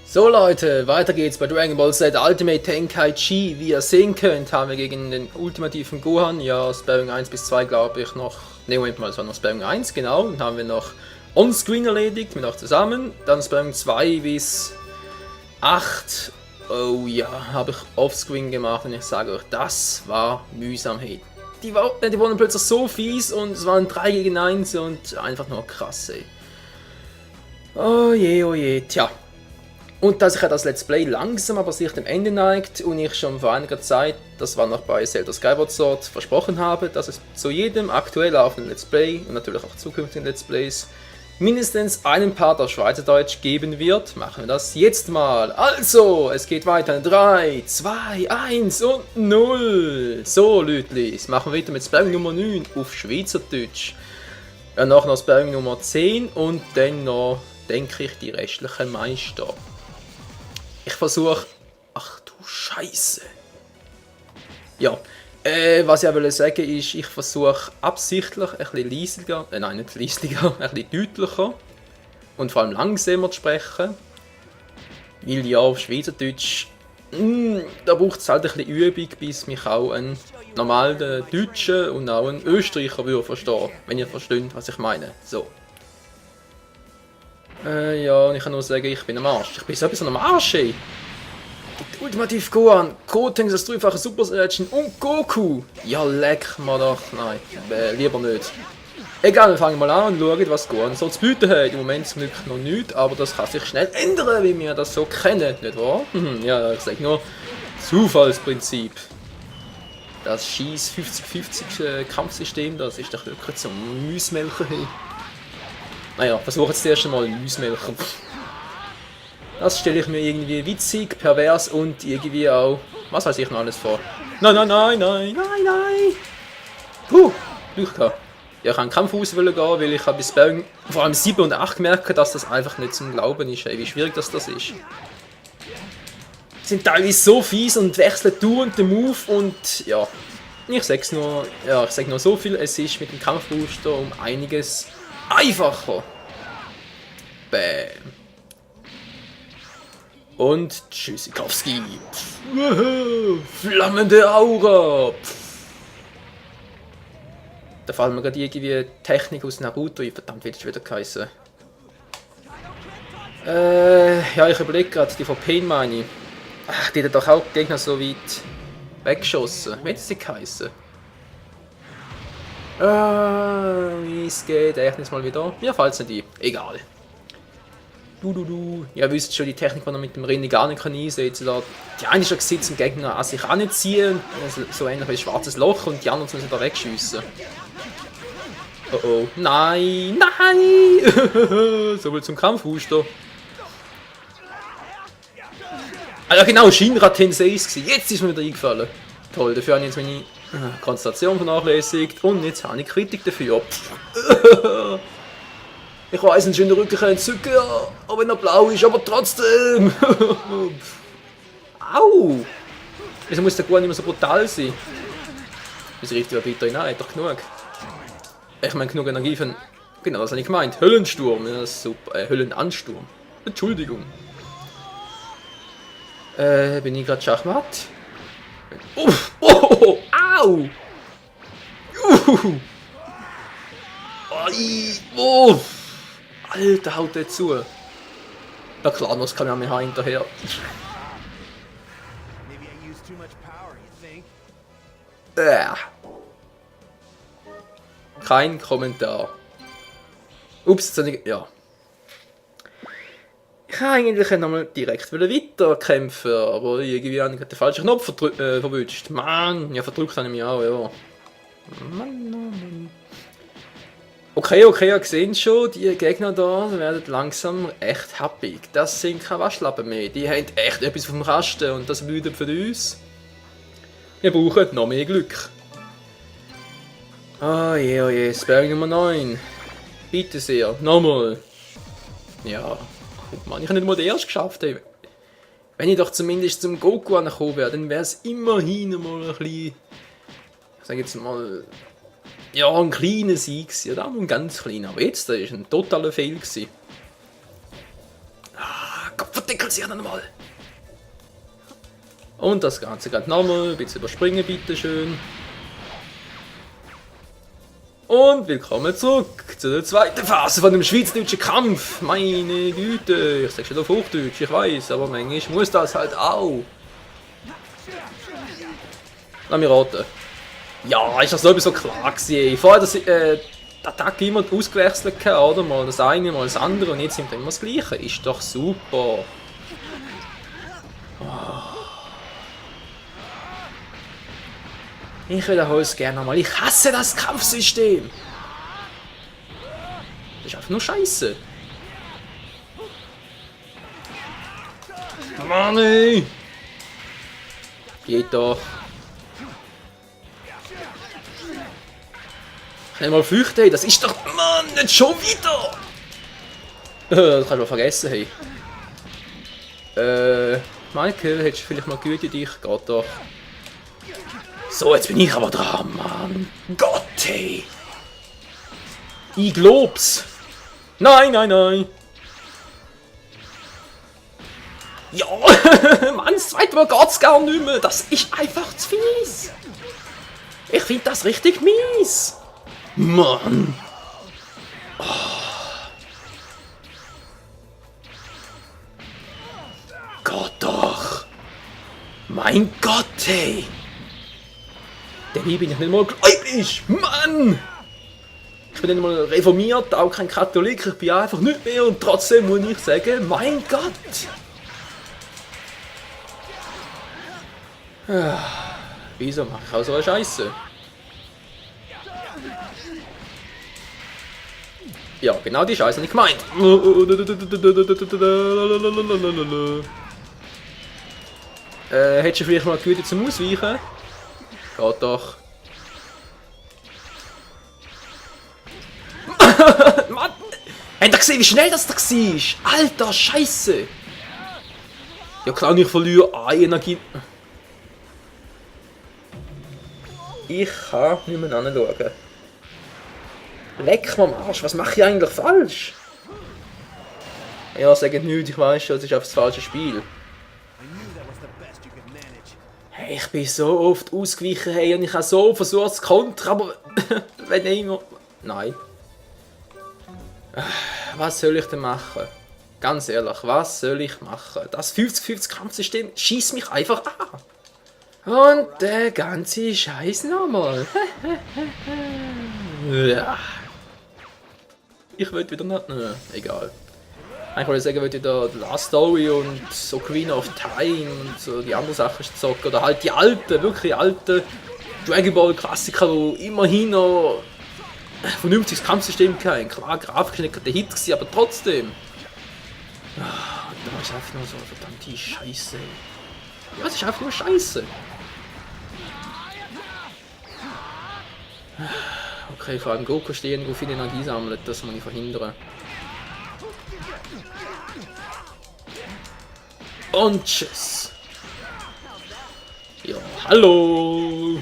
So Leute, weiter geht's bei Dragon Ball Z Ultimate Tenkaichi. Wie ihr sehen könnt, haben wir gegen den ultimativen Gohan, ja, Sparring 1 bis 2 glaube ich noch, ne Moment mal, es war noch Sparring 1, genau, und haben wir noch on-screen erledigt, mit auch zusammen, dann Sparring 2 bis 8, oh ja, habe ich offscreen gemacht und ich sage euch, das war mühsam, hey. Die wurden plötzlich so fies und es waren 3 gegen 1 und einfach nur krass, ey. Oh je, tja. Und dass sich ja das Let's Play langsam aber sicher dem Ende neigt und ich schon vor einiger Zeit, das war noch bei Zelda Skyward Sword, versprochen habe, dass es zu jedem aktuell laufenden Let's Play und natürlich auch zukünftigen Let's Plays mindestens einen Part auf Schweizerdeutsch geben wird, machen wir das jetzt mal. Also, es geht weiter. 3, 2, 1 und 0. So, Lütlis, machen wir weiter mit Sparring Nummer 9 auf Schweizerdeutsch. Danach noch Sparring Nummer 10 und dann noch, denke ich, die restlichen Meister. Ich versuche... Ach du Scheiße. Ja, was ich auch will sagen ist, ich versuche absichtlich ein bisschen leisiger, nein nicht leisiger, ein bisschen deutlicher und vor allem langsamer zu sprechen. Weil ja, auf Schweizerdeutsch, da braucht es halt ein bisschen Übung, bis mich auch ein normaler Deutscher und auch ein Österreicher würde verstehen, wenn ihr versteht, was ich meine. So. Ja, und ich kann nur sagen, ich bin am Arsch. Ich bin sowieso am Arsch, ey. Ultimativ Gohan, Gotenks, das dreifache Super Saiyan und Goku. Ja, leck mal doch. Nein, lieber nicht. Egal, wir fangen mal an und schauen, was Gohan so zu bieten hat. Im Moment zum Glück noch nichts, aber das kann sich schnell ändern, wie wir das so kennen, nicht wahr? Ja, ich sage nur Zufallsprinzip. Das scheiß 50-50 Kampfsystem, das ist doch wirklich zum Müsmelchen. Hey. Naja, versuche jetzt das erste Mal Müsmelchen. Das stelle ich mir irgendwie witzig, pervers und irgendwie auch, was weiß ich noch alles vor. Nein. Puh, Glück gehabt. Ja, ich habe einen Kampf auswählen gehen, weil ich habe bis Sparring, vor allem 7 und 8 gemerkt, dass das einfach nicht zum Glauben ist, ey, wie schwierig das ist. Die sind teilweise so fies und wechseln dauernd den Move und ja, ich sage nur so viel, es ist mit dem Kampfbooster um einiges einfacher. Bam. Und Tschüssikowski. Flammende Aura. Da fällt mir gerade irgendwie Technik aus Naruto. Verdammt, wie das wieder geheißen. Ja, ich überlege gerade, die von Pain meine ich. Ach, die hat doch auch die Gegner so weit weggeschossen. Wie hat sie geheißen? Wie es geht, echt mal wieder. Mir fällt es nicht ein. Egal. Ja, wisst schon die Technik, die man mit dem Rennen gar nicht einsetzen kann. Die eine ist schon gesetzt, den Gegner an sich anziehen, so ähnlich wie ein schwarzes Loch, und die anderen müssen da wegschiessen. Oh, nein! So viel zum Kampfhuster. Ah ja genau, Shinra Tensei ist es. Jetzt ist mir wieder eingefallen. Toll, dafür habe ich jetzt meine Konzentration vernachlässigt und jetzt habe ich Kritik dafür. Ich weiss, ein schöner Rücken kann entzücken, aber wenn er blau ist, aber trotzdem! Au! Wieso muss der Gohan immer so brutal sein? Das richtige bitte nein, hat doch genug. Ich meine genug Energie für... Genau, das habe ich gemeint. Höllensturm, ja, das ist super. Höllenansturm. Entschuldigung. Bin ich gerade Schachmatt? Uff! Oh! Au! Oh! Alter, haut der zu! Der Klanos kann ja mir hinterher. Kein Kommentar. Ups, jetzt habe ich... Ja. Ich kann eigentlich nochmal direkt weiterkämpfen, aber irgendwie habe ich den falschen Knopf verwünscht. Mann, ja, verdrückt habe ich mich auch, ja. Mann. Okay, ihr seht schon, die Gegner da werden langsam echt happig. Das sind keine Waschlappen mehr, die haben echt etwas auf dem Kasten und das bedeutet für uns, wir brauchen noch mehr Glück. Oh je, Sparring Nummer 9. Bitte sehr, nochmal. Ja, guck mal, ich habe nicht mal den ersten geschafft. Ey. Wenn ich doch zumindest zum Goku angekommen wäre, dann wäre es immerhin mal ein bisschen, ich sage jetzt mal, ja, ein kleiner Sieg, oder ein ganz kleiner. Aber jetzt, das war ein totaler Fail. Ah, Gottverdammt, entwickeln sich dann mal. Und das Ganze gerade nochmal, ein bisschen überspringen, bitteschön. Und willkommen zurück zu der zweiten Phase von dem schweizerdeutschen Kampf. Meine Güte, ich sag schon auf Hochdeutsch, ich weiß, aber manchmal muss das halt auch. Lass mich raten. Ja, ist das sowieso klar gewesen. Vorher das die Attacke immer ausgewechselt gehabt, oder? Mal das eine, mal das andere und jetzt sind wir immer das Gleiche. Ist doch super. Ich wiederhole es gerne nochmal. Ich hasse das Kampfsystem. Das ist einfach nur Scheiße. Mann, ey. Geht doch. Schnell mal flüchten, hey. Das ist doch... Mann, nicht schon wieder. Das kannst du mal vergessen, hey. Michael, hättest du vielleicht mal Güte dich? Geht doch. So, jetzt bin ich aber dran, Mann. Gott, hey. Ich glaub's. Nein, nein, nein. Ja, Mann, das zweite Mal geht's gar nicht mehr. Das ist einfach zu fies. Ich finde das richtig mies. Mann. Oh. Gott doch. Mein Gott, hey. Dabei bin ich nicht mal gläubig! Mann! Ich bin nicht mal reformiert, auch kein Katholik, ich bin einfach nicht mehr und trotzdem muss ich sagen, mein Gott! Wieso mache ich auch so eine Scheiße? Ja, genau die Scheiße nicht gemeint. Hättest du vielleicht mal Güte zum Ausweichen? Geht doch. Mann! Habt ihr gesehen, wie schnell das da war? Alter, Scheiße! Ja klar, ich verliere eine Energie. Ich kann nicht mehr anschauen. Leck mir am Arsch, was mache ich eigentlich falsch? Ja, sagt nichts, ich weiß schon, das ist einfach das falsche Spiel. Hey, ich bin so oft ausgewichen, hey, und ich habe so versucht zu kontern, aber wenn ich immer... Nein. Was soll ich denn machen? Ganz ehrlich, was soll ich machen? Das 50-50 Kampfsystem schießt mich einfach an. Und der ganze Scheiß nochmal. Ja. Ich will wieder nicht... egal. Ich wollte sagen, ich will wieder The Last Story und so Queen of Time und so die anderen Sachen zocken. Oder halt die alten, wirklich alten Dragon Ball Klassiker, die immerhin noch ein vernünftiges Kampfsystem hatten. Klar, grafisch nicht der Hit gewesen, aber trotzdem. Da ist einfach nur so verdammte Scheiße. Ja, es ist einfach nur Scheiße. Okay, vor allem Goku stehen, wo viel Energie sammelt, das muss ich verhindern. Und tschüss. Ja, hallo.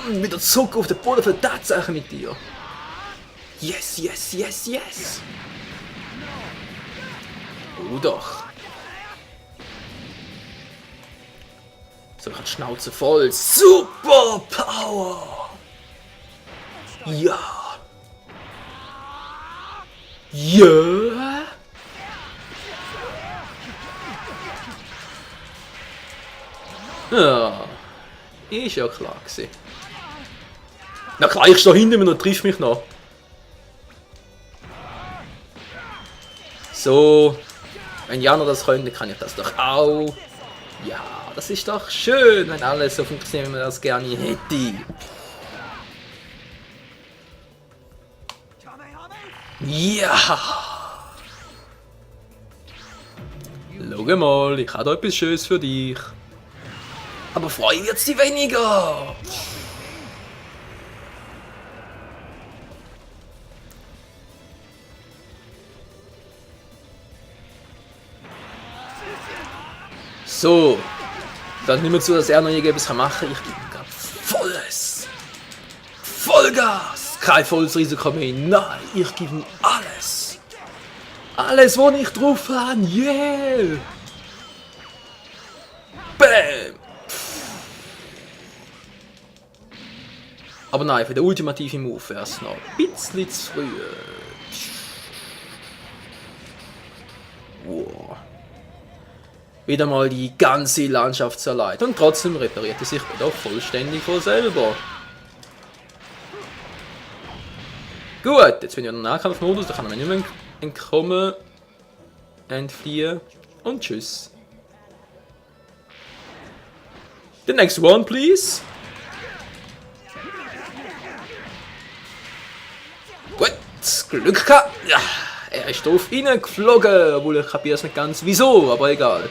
Wieder zurück auf den Boden der Tatsache mit dir. Yes, yes, yes, yes. Oh doch. So, ich habe die Schnauze voll. Super Power. Ja. Ja. Ja. Ist ja klar gewesen. Na klar, ich stehe hinter mir und trifft mich noch. So. Wenn Jana das könnte, kann ich das doch auch. Ja, das ist doch schön, wenn alles so funktioniert, wie man das gerne hätte. Ja! Schau mal, ich habe da etwas Schönes für dich. Aber freuen wird's die weniger! So. Dann nimm mir zu, dass er noch irgendwas machen kann. Ich gebe ihm gerade volles. Vollgas! Kein volles Risiko mehr. Nein, ich gebe ihm alles. Alles, was ich drauf habe. Yeah! Aber nein, für den ultimativen Move wäre es noch ein bisschen zu früh. Wow. Wieder mal die ganze Landschaft zerlegt. Und trotzdem repariert er sich wieder vollständig von selber. Gut, jetzt bin ich in der Nahkampfmodus, da kann er mir nicht mehr entkommen. Entfliehen. Und tschüss. The next one, please. Gut, Glück gehabt. Ja, er ist drauf reingeflogen, obwohl ich kapiere es nicht ganz wieso, aber egal.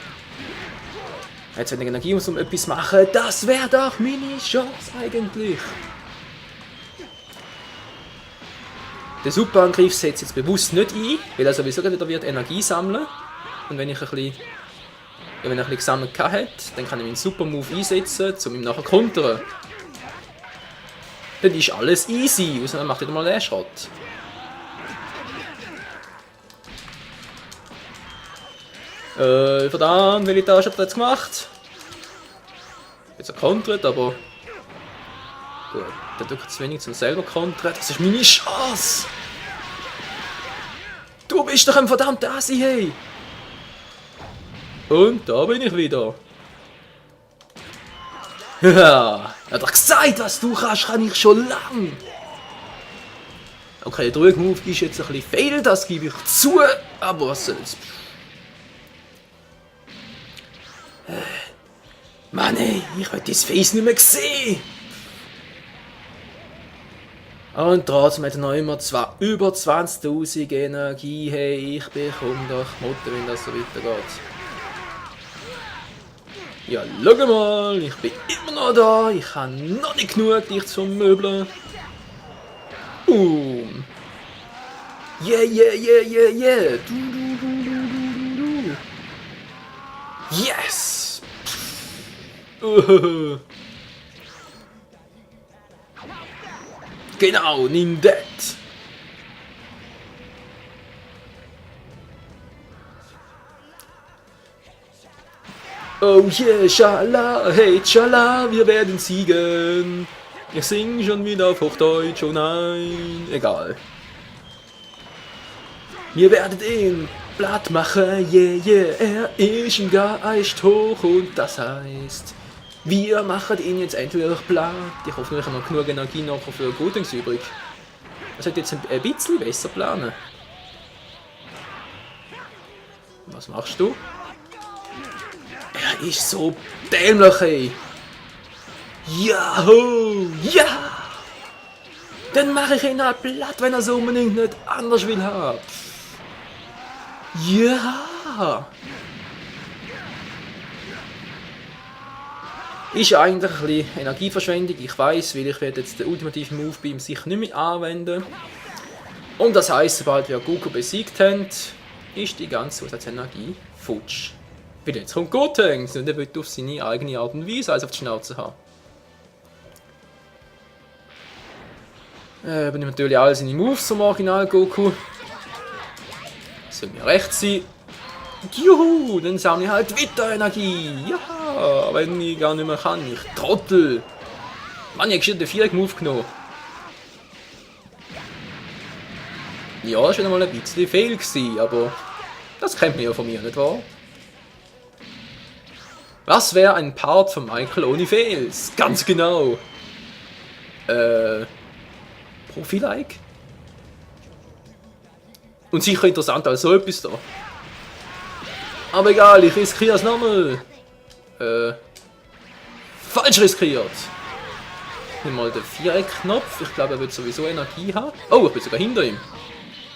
Jetzt wenn ich Energie muss, um etwas zu machen, das wäre doch meine Chance eigentlich. Den Superangriff setzt jetzt bewusst nicht ein, weil er sowieso wieder wird Energie sammeln. Und wenn ich ein bisschen, ja, wenn er ein bisschen gesammelt hat, dann kann ich meinen Supermove einsetzen, um ihm nachher zu kontern. Dann ist alles easy, außer er macht wieder mal den Schrott. Verdammt, welche Tasche hat er jetzt gemacht? Jetzt er kontert, aber gut, der drückt zu wenig zum selber kontern. Das ist meine Chance! Du bist doch ein verdammter Assi, hey! Und da bin ich wieder. Ja, er hat doch gesagt, was du kannst, kann ich schon lang. Okay, der Drückmove ist jetzt ein bisschen fehl, das gebe ich zu, aber was soll's. Mann ey, ich will dein Face nicht mehr sehen. Und trotzdem hat er noch immer über 20.000 Energie. Hey, ich bekomme doch Mutter, wenn das so weitergeht. Ja, schau mal, ich bin immer noch da. Ich habe noch nicht genug, dich zu möbeln. Boom. Yeah, yeah, yeah, yeah, yeah. Du. Yes. Genau, nimm das. Oh yeah, Schala, hey Schala, wir werden siegen. Ich sing schon wieder auf Hochdeutsch, oh nein, egal. Wir werden ihn platt machen, yeah, yeah, er ist ein Geist hoch und das heißt, wir machen ihn jetzt endlich platt. Ich hoffe, ich habe noch genug Energie nachher für Gutings übrig. Das sollte jetzt ein bisschen besser planen. Was machst du? Er ist so dämlich, ey. Yahoo! Ja! Dann mache ich ihn halt platt, wenn er so unbedingt nicht anders will haben. Ja! Ist eigentlich ein bisschen Energieverschwendung, ich weiß, weil ich werde jetzt den ultimativen Move bei ihm sicher nicht mehr anwenden. Und das heisst, sobald wir Goku besiegt haben, ist die ganze Zusatzenergie futsch. Weil jetzt kommt Gotenks und er will auf seine eigene Art und Weise alles auf die Schnauze haben. Übernimmt natürlich alle seine Moves zum Original Goku. Das soll mir recht sein. Juhu, dann sammle ich halt weiter Energie. Ja, wenn ich gar nicht mehr kann. Ich Trottel. Mann, ich habe den 4-Move genommen. Ja, das war wieder mal ein bisschen fehl gewesen, aber das kennt man ja von mir, nicht wahr? Was wäre ein Part von Michael ohne Fails? Ganz genau. Profi-like? Und sicher interessant als so etwas da. Aber egal, ich riskiere es nochmal. Falsch riskiert. Nimm mal den Viereck-Knopf. Ich glaube, er wird sowieso Energie haben. Oh, ich bin sogar hinter ihm.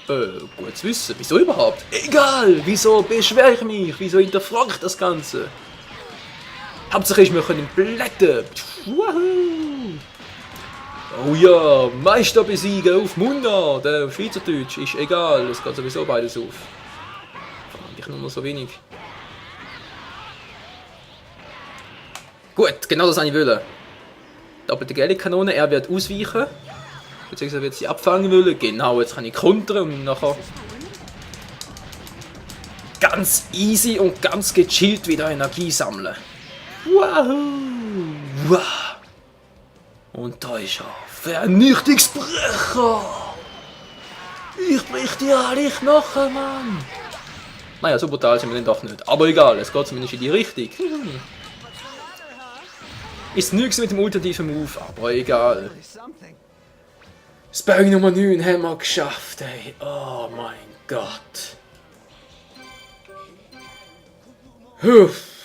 Gut zu wissen. Wieso überhaupt? Egal, wieso beschwere ich mich? Wieso hinterfrage ich das Ganze? Hauptsache ich möchte ihn blättern. Oh ja, Meister besiegen auf Mundart. Auf Schweizerdeutsch ist egal, es geht sowieso beides auf. Verdammt, ich nur so wenig. Gut, genau das habe ich wollen. Doppelte Gelli-Kanone, er wird ausweichen. Beziehungsweise wird sie abfangen wollen. Genau, jetzt kann ich kontern und nachher ganz easy und ganz gechillt wieder Energie sammeln. Wahoo! Wow! Und da ist er. Vernichtungsbrecher! Ich brich dir alle Knochen, Mann! Naja, so brutal sind wir dann doch nicht. Aber egal, es geht zumindest in die Richtung. Ist nichts mit dem ultimativen Move, aber egal. Sparring Nummer 9 haben wir geschafft, ey. Oh mein Gott. Huff.